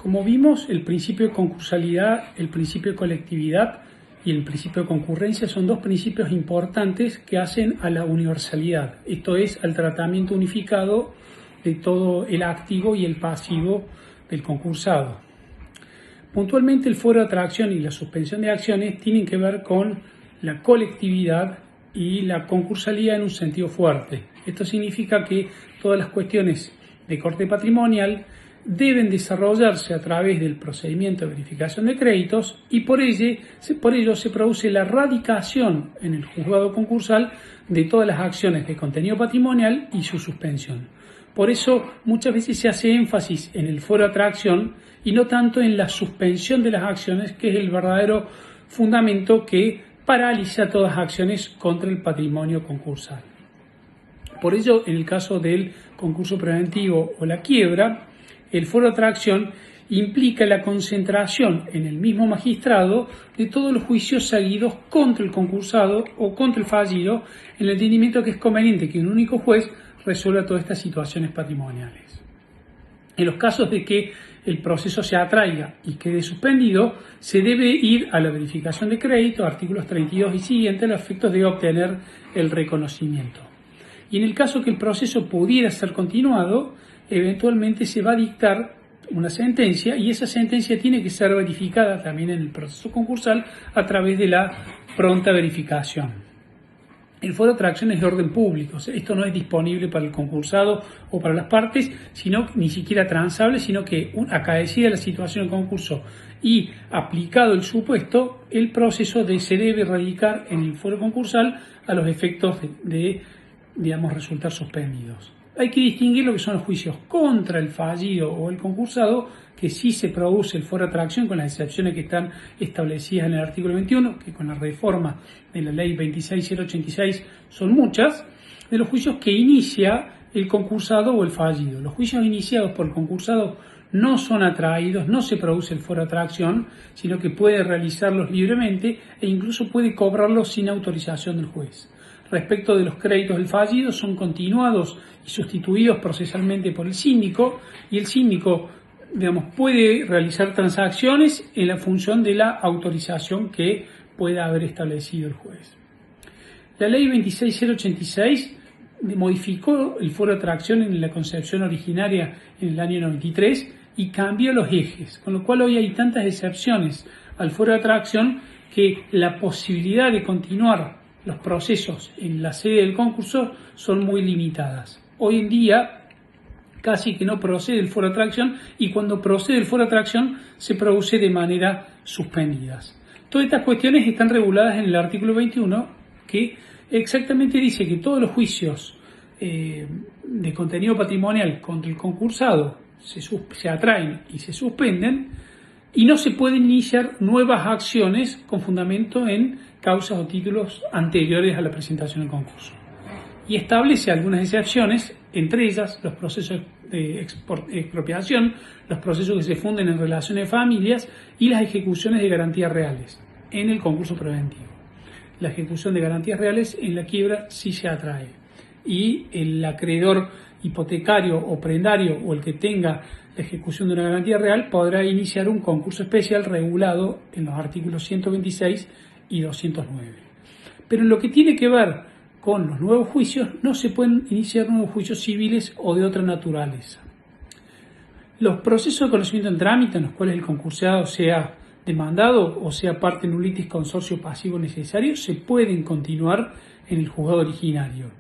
Como vimos, el principio de concursalidad, el principio de colectividad y el principio de concurrencia son dos principios importantes que hacen a la universalidad, esto es, al tratamiento unificado de todo el activo y el pasivo del concursado. Puntualmente, el foro de atracción y la suspensión de acciones tienen que ver con la colectividad y la concursalidad en un sentido fuerte. Esto significa que todas las cuestiones de corte patrimonial deben desarrollarse a través del procedimiento de verificación de créditos y por ello se produce la radicación en el juzgado concursal de todas las acciones de contenido patrimonial y su suspensión. Por eso muchas veces se hace énfasis en el foro de atracción y no tanto en la suspensión de las acciones, que es el verdadero fundamento que paraliza todas las acciones contra el patrimonio concursal. Por ello, en el caso del concurso preventivo o la quiebra, el foro de atracción implica la concentración en el mismo magistrado de todos los juicios seguidos contra el concursado o contra el fallido, en el entendimiento que es conveniente que un único juez resuelva todas estas situaciones patrimoniales. En los casos de que el proceso se atraiga y quede suspendido, se debe ir a la verificación de crédito, artículos 32 y siguientes, a los efectos de obtener el reconocimiento. Y en el caso que el proceso pudiera ser continuado, eventualmente se va a dictar una sentencia y esa sentencia tiene que ser verificada también en el proceso concursal a través de la pronta verificación. El foro de atracción es de orden público, esto no es disponible para el concursado o para las partes, sino ni siquiera transable, sino que acaecida la situación del concurso y aplicado el supuesto, el proceso se debe radicar en el foro concursal a los efectos de resultar suspendidos. Hay que distinguir lo que son los juicios contra el fallido o el concursado, que sí se produce el foro de atracción con las excepciones que están establecidas en el artículo 21, que con la reforma de la ley 26086 son muchas, de los juicios que inicia el concursado o el fallido. Los juicios iniciados por el concursado no son atraídos, no se produce el foro de atracción, sino que puede realizarlos libremente e incluso puede cobrarlos sin autorización del juez. Respecto de los créditos del fallido, son continuados y sustituidos procesalmente por el síndico, y el síndico, puede realizar transacciones en la función de la autorización que pueda haber establecido el juez. La ley 26086 modificó el foro de atracción en la concepción originaria en el año 93 y cambió los ejes, con lo cual hoy hay tantas excepciones al foro de atracción que la posibilidad de continuar los procesos en la sede del concurso son muy limitadas. Hoy en día casi que no procede el foro de atracción y cuando procede el foro de atracción se produce de manera suspendidas. Todas estas cuestiones están reguladas en el artículo 21, que exactamente dice que todos los juicios de contenido patrimonial contra el concursado se atraen y se suspenden y no se pueden iniciar nuevas acciones con fundamento en causas o títulos anteriores a la presentación del concurso. Y establece algunas excepciones, entre ellas los procesos de expropiación, los procesos que se funden en relaciones de familias y las ejecuciones de garantías reales en el concurso preventivo. La ejecución de garantías reales en la quiebra sí se atrae y el acreedor hipotecario o prendario o el que tenga la ejecución de una garantía real podrá iniciar un concurso especial regulado en los artículos 126 y 209. Pero en lo que tiene que ver con los nuevos juicios, no se pueden iniciar nuevos juicios civiles o de otra naturaleza. Los procesos de conocimiento en trámite en los cuales el concursado sea demandado o sea parte en un litis consorcio pasivo necesario se pueden continuar en el juzgado originario.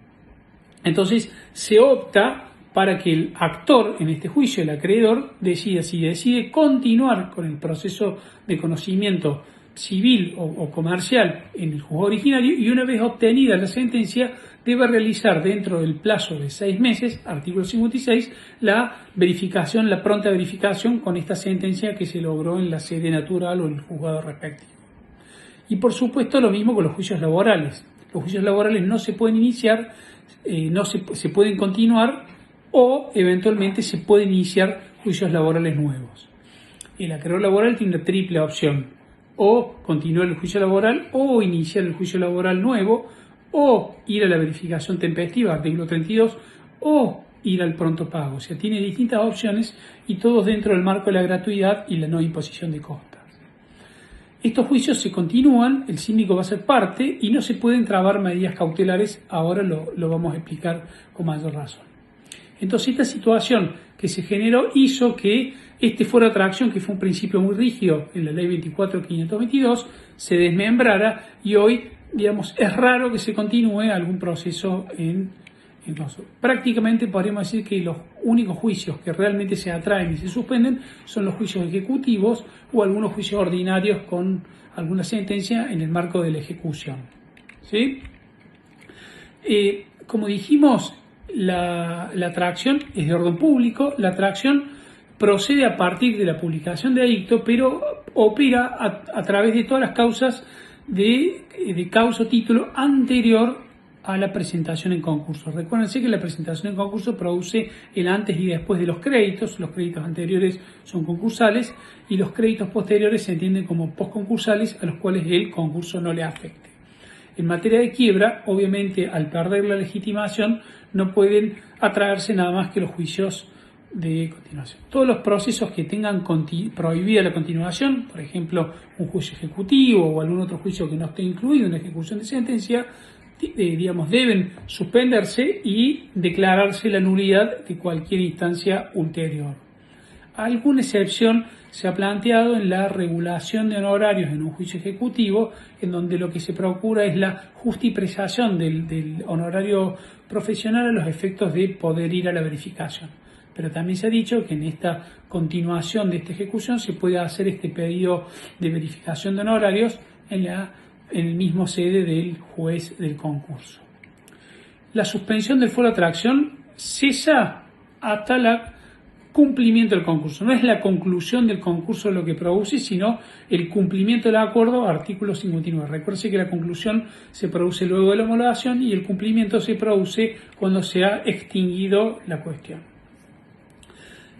Entonces se opta para que el actor en este juicio, el acreedor, decida si decide continuar con el proceso de conocimiento civil o comercial en el juzgado originario y una vez obtenida la sentencia debe realizar dentro del plazo de 6 meses, artículo 56, la verificación, la pronta verificación con esta sentencia que se logró en la sede natural o en el juzgado respectivo. Y por supuesto lo mismo con los juicios laborales. Los juicios laborales no se pueden iniciar, se pueden continuar o eventualmente se pueden iniciar juicios laborales nuevos. El acreedor laboral tiene una triple opción: o continuar el juicio laboral, o iniciar el juicio laboral nuevo, o ir a la verificación tempestiva, artículo 32, o ir al pronto pago. O sea, tiene distintas opciones y todos dentro del marco de la gratuidad y la no imposición de costas. Estos juicios se continúan, el síndico va a ser parte y no se pueden trabar medidas cautelares, ahora lo vamos a explicar con mayor razón. Entonces esta situación que se generó hizo que este foro de atracción, que fue un principio muy rígido en la ley 24.522, se desmembrara y hoy, digamos, es raro que se continúe algún proceso en caso. Prácticamente podríamos decir que los únicos juicios que realmente se atraen y se suspenden son los juicios ejecutivos o algunos juicios ordinarios con alguna sentencia en el marco de la ejecución. ¿Sí? Como dijimos, la atracción es de orden público, la atracción procede a partir de la publicación de edicto, pero opera a través de todas las causas de causa o título anterior a la presentación en concurso. Recuérdense que la presentación en concurso produce el antes y después de los créditos anteriores son concursales y los créditos posteriores se entienden como postconcursales a los cuales el concurso no le afecte. En materia de quiebra, obviamente al perder la legitimación no pueden atraerse nada más que los juicios de continuación. Todos los procesos que tengan prohibida la continuación, por ejemplo un juicio ejecutivo o algún otro juicio que no esté incluido en la ejecución de sentencia, deben suspenderse y declararse la nulidad de cualquier instancia ulterior. Alguna excepción se ha planteado en la regulación de honorarios en un juicio ejecutivo, en donde lo que se procura es la justipreciación del honorario profesional a los efectos de poder ir a la verificación. Pero también se ha dicho que en esta continuación de esta ejecución se puede hacer este pedido de verificación de honorarios en el mismo sede del juez del concurso. La suspensión del foro de atracción cesa hasta el cumplimiento del concurso. No es la conclusión del concurso lo que produce, sino el cumplimiento del acuerdo, artículo 59. Recuerde que la conclusión se produce luego de la homologación y el cumplimiento se produce cuando se ha extinguido la cuestión.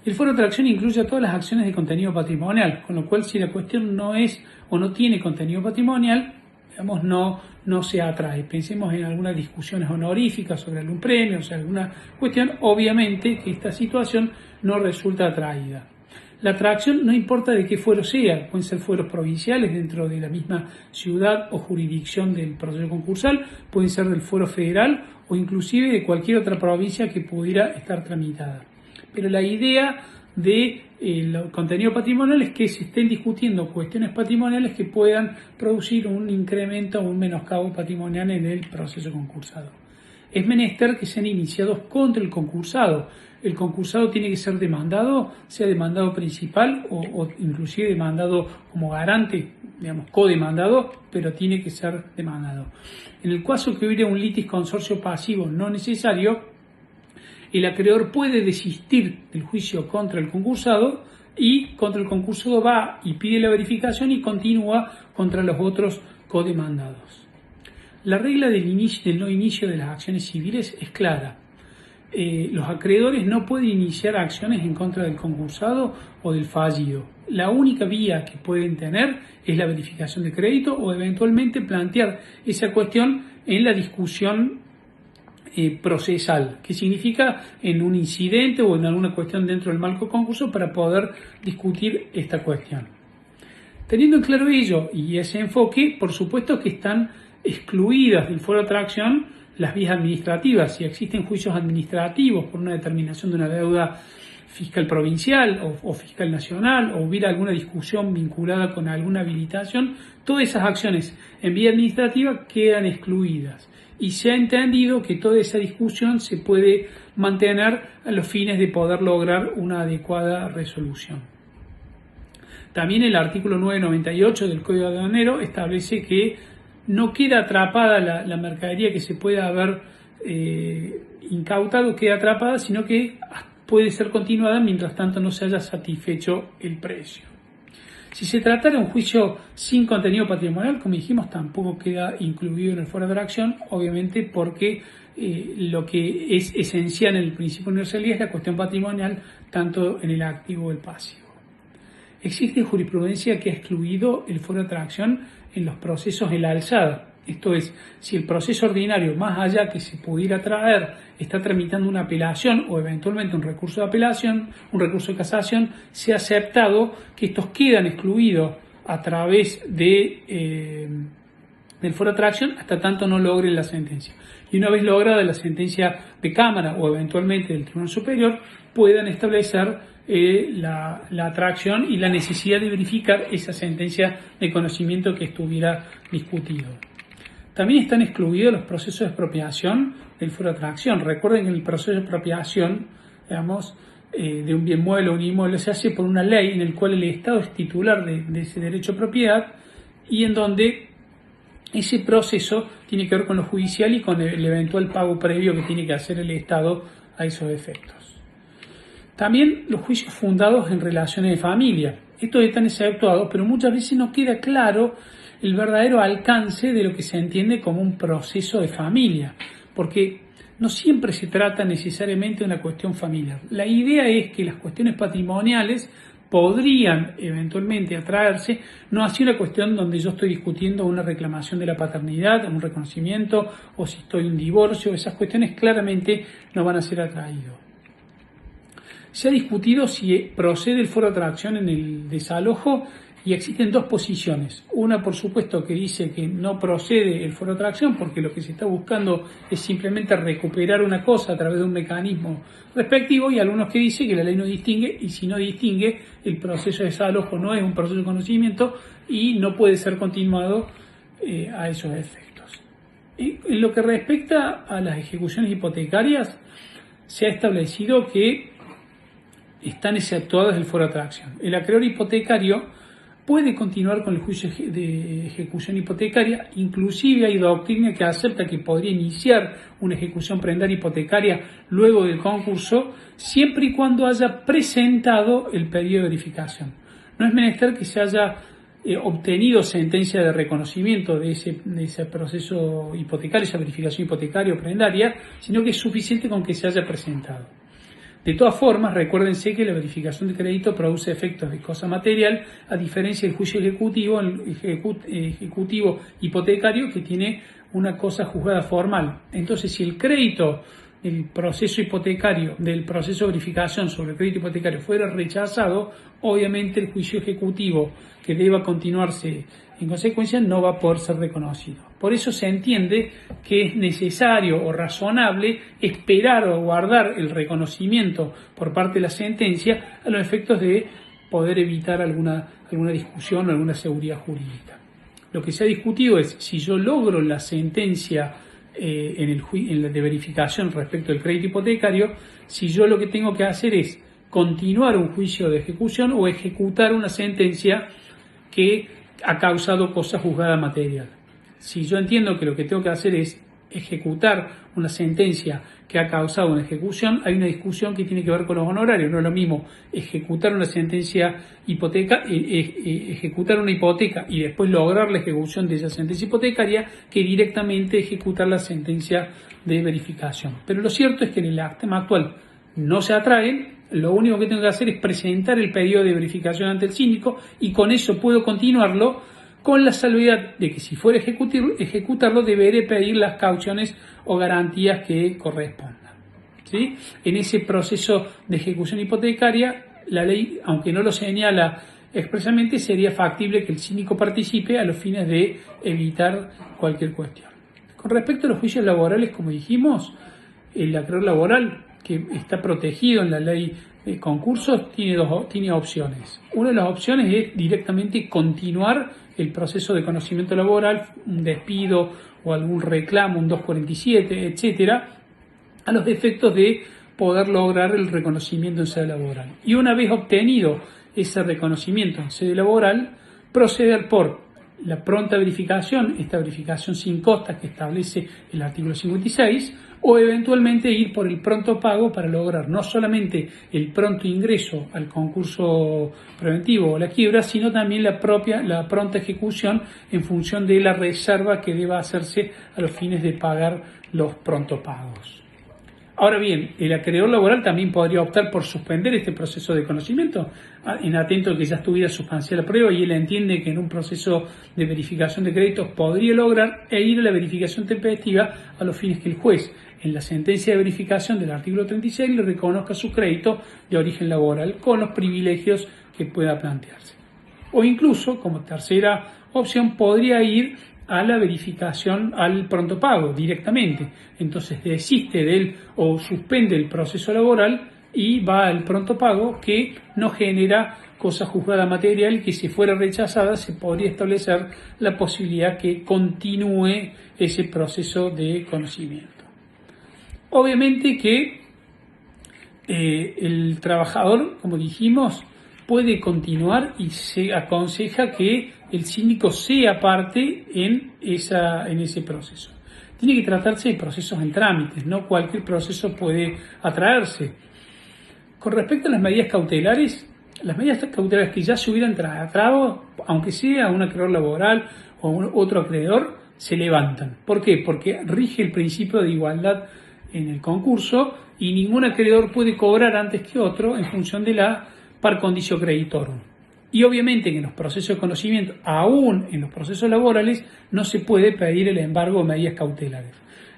El foro de atracción incluye a todas las acciones de contenido patrimonial, con lo cual si la cuestión no es o no tiene contenido patrimonial, digamos, no se atrae. Pensemos en algunas discusiones honoríficas sobre algún premio, o sea, alguna cuestión, obviamente que esta situación no resulta atraída. La atracción no importa de qué fuero sea, pueden ser fueros provinciales dentro de la misma ciudad o jurisdicción del proceso concursal, pueden ser del fuero federal o inclusive de cualquier otra provincia que pudiera estar tramitada. Pero la idea de el contenido patrimonial es que se estén discutiendo cuestiones patrimoniales que puedan producir un incremento o un menoscabo patrimonial en el proceso concursado. Es menester que sean iniciados contra el concursado. El concursado tiene que ser demandado, sea demandado principal o inclusive demandado como garante, digamos, codemandado, pero tiene que ser demandado. En el caso que hubiera un litis consorcio pasivo no necesario, el acreedor puede desistir del juicio contra el concursado y contra el concursado va y pide la verificación y continúa contra los otros codemandados. La regla del no inicio de las acciones civiles es clara. Los acreedores no pueden iniciar acciones en contra del concursado o del fallido. La única vía que pueden tener es la verificación de crédito o eventualmente plantear esa cuestión en la discusión procesal, que significa en un incidente o en alguna cuestión dentro del marco concurso para poder discutir esta cuestión. Teniendo en claro ello y ese enfoque, por supuesto que están excluidas del foro de atracción las vías administrativas. Si existen juicios administrativos por una determinación de una deuda fiscal provincial o fiscal nacional, o hubiera alguna discusión vinculada con alguna habilitación, todas esas acciones en vía administrativa quedan excluidas. Y se ha entendido que toda esa discusión se puede mantener a los fines de poder lograr una adecuada resolución. También el artículo 998 del Código Aduanero establece que no queda atrapada la mercadería que se pueda haber incautado, queda atrapada, sino que puede ser continuada mientras tanto no se haya satisfecho el precio. Si se tratara de un juicio sin contenido patrimonial, como dijimos, tampoco queda incluido en el foro de atracción, obviamente porque lo que es esencial en el principio de universalidad es la cuestión patrimonial, tanto en el activo como el pasivo. Existe jurisprudencia que ha excluido el foro de atracción en los procesos en la alzada. Esto es, si el proceso ordinario, más allá que se pudiera traer, está tramitando una apelación o eventualmente un recurso de apelación, un recurso de casación, se ha aceptado que estos quedan excluidos a través del foro de atracción hasta tanto no logren la sentencia. Y una vez lograda la sentencia de Cámara o eventualmente del Tribunal Superior, puedan establecer la atracción y la necesidad de verificar esa sentencia de conocimiento que estuviera discutido. También están excluidos los procesos de expropiación del foro de atracción. Recuerden que el proceso de expropiación, digamos, de un bien mueble o un inmueble se hace por una ley en el cual el Estado es titular de ese derecho a propiedad y en donde ese proceso tiene que ver con lo judicial y con el eventual pago previo que tiene que hacer el Estado a esos efectos. También los juicios fundados en relaciones de familia. Estos están exceptuados, pero muchas veces no queda claro el verdadero alcance de lo que se entiende como un proceso de familia, porque no siempre se trata necesariamente de una cuestión familiar. La idea es que las cuestiones patrimoniales podrían eventualmente atraerse, no así una cuestión donde yo estoy discutiendo una reclamación de la paternidad, un reconocimiento, o si estoy en un divorcio, esas cuestiones claramente no van a ser atraídas. Se ha discutido si procede el foro de atracción en el desalojo y existen dos posiciones. Una, por supuesto, que dice que no procede el foro de atracción porque lo que se está buscando es simplemente recuperar una cosa a través de un mecanismo respectivo, y algunos que dicen que la ley no distingue, y si no distingue, el proceso de desalojo no es un proceso de conocimiento y no puede ser continuado a esos efectos. En lo que respecta a las ejecuciones hipotecarias, se ha establecido que están exceptuadas del foro de atracción. El acreedor hipotecario puede continuar con el juicio de ejecución hipotecaria, inclusive hay doctrina que acepta que podría iniciar una ejecución prendaria hipotecaria luego del concurso, siempre y cuando haya presentado el pedido de verificación. No es menester que se haya obtenido sentencia de reconocimiento de ese proceso hipotecario, esa verificación hipotecaria o prendaria, sino que es suficiente con que se haya presentado. De todas formas, recuérdense que la verificación de crédito produce efectos de cosa material, a diferencia del juicio ejecutivo, ejecutivo hipotecario, que tiene una cosa juzgada formal. Entonces, si el crédito del proceso hipotecario, del proceso de verificación sobre el crédito hipotecario fuera rechazado, obviamente el juicio ejecutivo que deba continuarse en consecuencia no va a poder ser reconocido. Por eso se entiende que es necesario o razonable esperar o guardar el reconocimiento por parte de la sentencia a los efectos de poder evitar alguna discusión o alguna seguridad jurídica. Lo que se ha discutido es si yo logro la sentencia en la de verificación respecto del crédito hipotecario, si yo lo que tengo que hacer es continuar un juicio de ejecución o ejecutar una sentencia que ha causado cosa juzgada material. Si yo entiendo que lo que tengo que hacer es ejecutar una sentencia que ha causado una ejecución, hay una discusión que tiene que ver con los honorarios. No es lo mismo ejecutar una sentencia ejecutar una hipoteca y después lograr la ejecución de esa sentencia hipotecaria que directamente ejecutar la sentencia de verificación. Pero lo cierto es que en el tema actual no se atraen. Lo único que tengo que hacer es presentar el pedido de verificación ante el síndico y con eso puedo continuarlo, con la salvedad de que si fuera a ejecutarlo deberé pedir las cauciones o garantías que correspondan. ¿Sí? En ese proceso de ejecución hipotecaria, la ley, aunque no lo señala expresamente, sería factible que el síndico participe a los fines de evitar cualquier cuestión. Con respecto a los juicios laborales, como dijimos, el acreedor laboral que está protegido en la ley de concursos tiene opciones. Una de las opciones es directamente continuar el proceso de conocimiento laboral, un despido o algún reclamo, un 247, etcétera, a los efectos de poder lograr el reconocimiento en sede laboral. Y una vez obtenido ese reconocimiento en sede laboral, proceder por la pronta verificación, esta verificación sin costas que establece el artículo 56, o eventualmente ir por el pronto pago para lograr no solamente el pronto ingreso al concurso preventivo o la quiebra, sino también la pronta ejecución en función de la reserva que deba hacerse a los fines de pagar los pronto pagos. Ahora bien, el acreedor laboral también podría optar por suspender este proceso de conocimiento, en atento a que ya estuviera sustancial la prueba y él entiende que en un proceso de verificación de créditos podría lograr e ir a la verificación tempestiva a los fines que el juez, en la sentencia de verificación del artículo 36, le reconozca su crédito de origen laboral con los privilegios que pueda plantearse. O incluso, como tercera opción, podría ir a la verificación al pronto pago directamente. Entonces desiste de él o suspende el proceso laboral y va al pronto pago, que no genera cosa juzgada material, que si fuera rechazada se podría establecer la posibilidad que continúe ese proceso de conocimiento. Obviamente que el trabajador, como dijimos, puede continuar y se aconseja que el síndico sea parte en ese proceso. Tiene que tratarse de procesos en trámites, no cualquier proceso puede atraerse. Con respecto a las medidas cautelares que ya se hubieran tratado, aunque sea un acreedor laboral o otro acreedor, se levantan. ¿Por qué? Porque rige el principio de igualdad en el concurso y ningún acreedor puede cobrar antes que otro en función de la par condicio creditorum. Y obviamente que en los procesos de conocimiento, aún en los procesos laborales, no se puede pedir el embargo de medidas cautelares.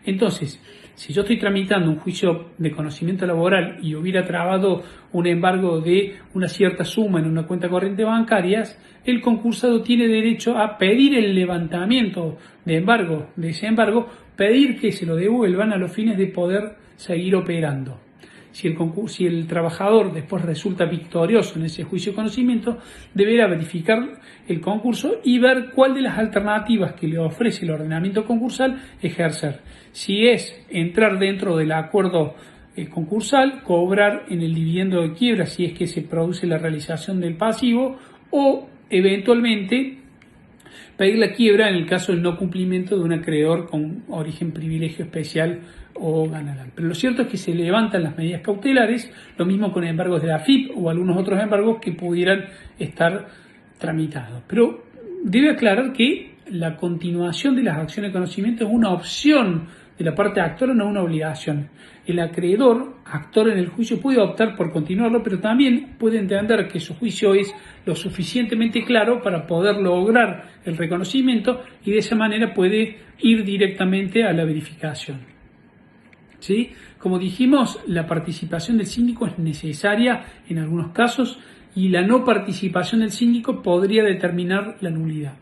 Entonces, si yo estoy tramitando un juicio de conocimiento laboral y hubiera trabado un embargo de una cierta suma en una cuenta corriente bancaria, el concursado tiene derecho a pedir el levantamiento de ese embargo, pedir que se lo devuelvan a los fines de poder seguir operando. Si el trabajador después resulta victorioso en ese juicio de conocimiento, deberá verificar el concurso y ver cuál de las alternativas que le ofrece el ordenamiento concursal ejercer. Si es entrar dentro del acuerdo concursal, cobrar en el dividendo de quiebra si es que se produce la realización del pasivo, o eventualmente pedir la quiebra en el caso del no cumplimiento de un acreedor con origen privilegio especial o ganaral. Pero lo cierto es que se levantan las medidas cautelares, lo mismo con embargos de AFIP o algunos otros embargos que pudieran estar tramitados. Pero debe aclarar que la continuación de las acciones de conocimiento es una opción de la parte actora, no una obligación. El acreedor, actor en el juicio, puede optar por continuarlo, pero también puede entender que su juicio es lo suficientemente claro para poder lograr el reconocimiento y de esa manera puede ir directamente a la verificación. ¿Sí? Como dijimos, la participación del síndico es necesaria en algunos casos y la no participación del síndico podría determinar la nulidad.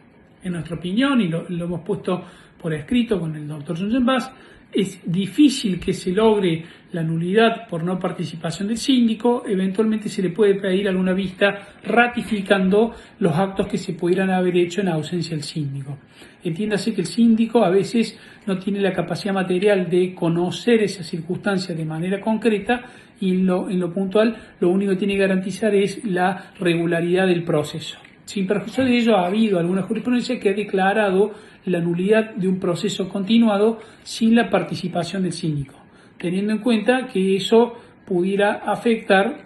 En nuestra opinión, y lo hemos puesto por escrito con el doctor Jungenbach, es difícil que se logre la nulidad por no participación del síndico. Eventualmente se le puede pedir alguna vista ratificando los actos que se pudieran haber hecho en ausencia del síndico. Entiéndase que el síndico a veces no tiene la capacidad material de conocer esas circunstancias de manera concreta y en lo puntual lo único que tiene que garantizar es la regularidad del proceso. Sin perjuicio de ello, ha habido alguna jurisprudencia que ha declarado la nulidad de un proceso continuado sin la participación del síndico, teniendo en cuenta que eso pudiera afectar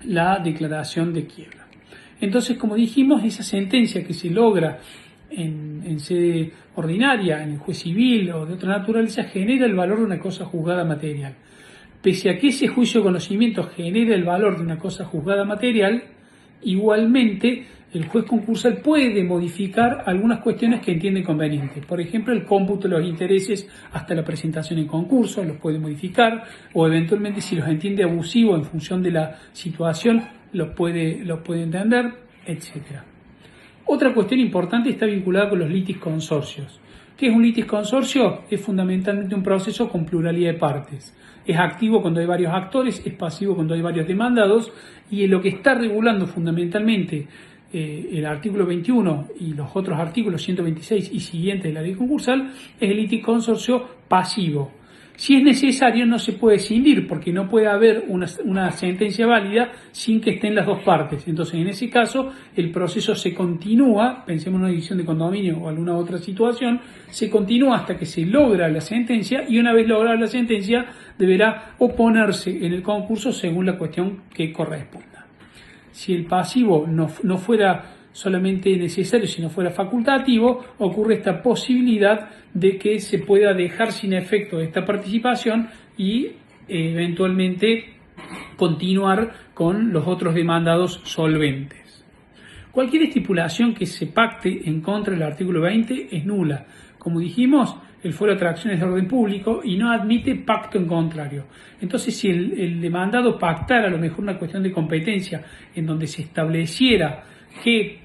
la declaración de quiebra. Entonces, como dijimos, esa sentencia que se logra en sede ordinaria, en el juez civil o de otra naturaleza, genera el valor de una cosa juzgada material. Pese a que ese juicio de conocimiento genera el valor de una cosa juzgada material, igualmente el juez concursal puede modificar algunas cuestiones que entiende convenientes. Por ejemplo, el cómputo de los intereses hasta la presentación en concurso los puede modificar, o eventualmente, si los entiende abusivos en función de la situación, los puede entender, etc. Otra cuestión importante está vinculada con los litis consorcios. ¿Qué es un litis consorcio? Es fundamentalmente un proceso con pluralidad de partes. Es activo cuando hay varios actores, es pasivo cuando hay varios demandados, y en lo que está regulando fundamentalmente el artículo 21 y los otros artículos 126 y siguientes de la ley concursal es el litis consorcio pasivo. Si es necesario, no se puede escindir, porque no puede haber una sentencia válida sin que estén las dos partes. Entonces, en ese caso, el proceso se continúa, pensemos en una división de condominio o alguna otra situación, se continúa hasta que se logra la sentencia, y una vez lograda la sentencia, deberá oponerse en el concurso según la cuestión que corresponda. Si el pasivo no fuera solamente necesario, sino fuera facultativo, ocurre esta posibilidad de que se pueda dejar sin efecto esta participación y eventualmente continuar con los otros demandados solventes. Cualquier estipulación que se pacte en contra del artículo 20 es nula. Como dijimos, el fuero de atracción es de orden público y no admite pacto en contrario. Entonces, si el demandado pactara a lo mejor una cuestión de competencia en donde se estableciera que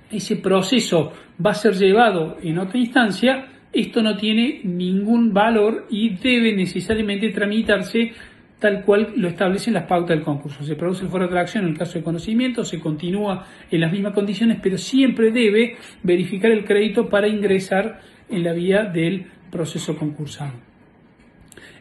ese proceso va a ser llevado en otra instancia, esto no tiene ningún valor y debe necesariamente tramitarse tal cual lo establecen las pautas del concurso. Se produce el fuero de atracción en el caso de conocimiento, se continúa en las mismas condiciones, pero siempre debe verificar el crédito para ingresar en la vía del proceso concursal.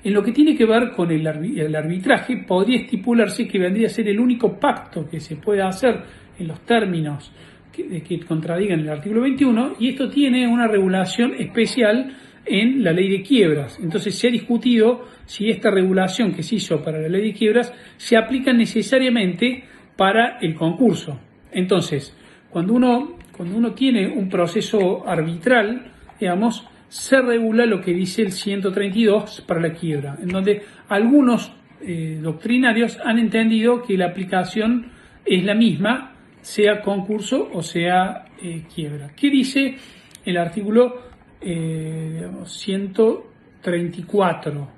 En lo que tiene que ver con el arbitraje, podría estipularse que vendría a ser el único pacto que se pueda hacer en los términos que contradigan el artículo 21, y esto tiene una regulación especial en la ley de quiebras. Entonces se ha discutido si esta regulación que se hizo para la ley de quiebras se aplica necesariamente para el concurso. Entonces, cuando uno tiene un proceso arbitral, digamos, se regula lo que dice el 132 para la quiebra, en donde algunos doctrinarios han entendido que la aplicación es la misma, sea concurso o sea quiebra. ¿Qué dice el artículo 134?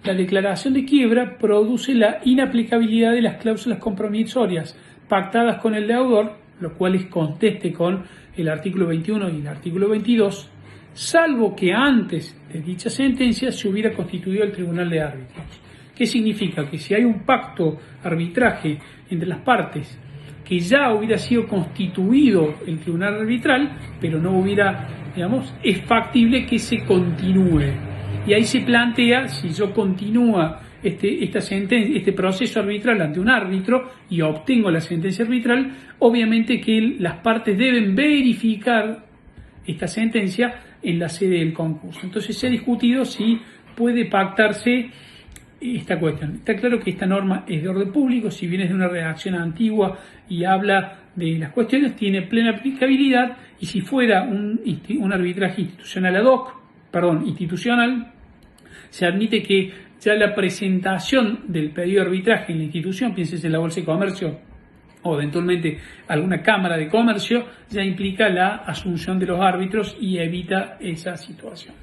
La declaración de quiebra produce la inaplicabilidad de las cláusulas compromisorias pactadas con el deudor, lo cual es conteste con el artículo 21 y el artículo 22, salvo que antes de dicha sentencia se hubiera constituido el tribunal de árbitros. ¿Qué significa? Que si hay un pacto, arbitraje entre las partes, que ya hubiera sido constituido el tribunal arbitral, pero no hubiera, digamos, es factible que se continúe. Y ahí se plantea, si yo continúa este proceso arbitral ante un árbitro y obtengo la sentencia arbitral, obviamente que las partes deben verificar esta sentencia en la sede del concurso. Entonces se ha discutido si puede pactarse esta cuestión. Está claro que esta norma es de orden público, si bien es de una redacción antigua y habla de las cuestiones, tiene plena aplicabilidad, y si fuera un arbitraje institucional, se admite que ya la presentación del pedido de arbitraje en la institución, pienses en la Bolsa de Comercio o eventualmente alguna Cámara de Comercio, ya implica la asunción de los árbitros y evita esa situación.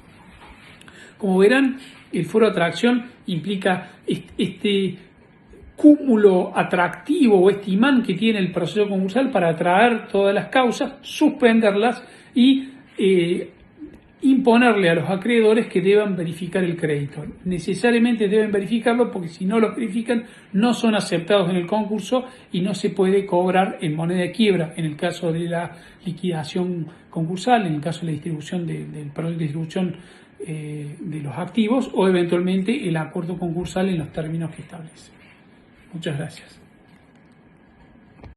Como verán, el fuero de atracción implica este cúmulo atractivo o este imán que tiene el proceso concursal para atraer todas las causas, suspenderlas y imponerle a los acreedores que deban verificar el crédito. Necesariamente deben verificarlo, porque si no lo verifican no son aceptados en el concurso y no se puede cobrar en moneda de quiebra en el caso de la liquidación concursal, en el caso de la distribución del producto de distribución de los activos, o eventualmente el acuerdo concursal en los términos que establece. Muchas gracias.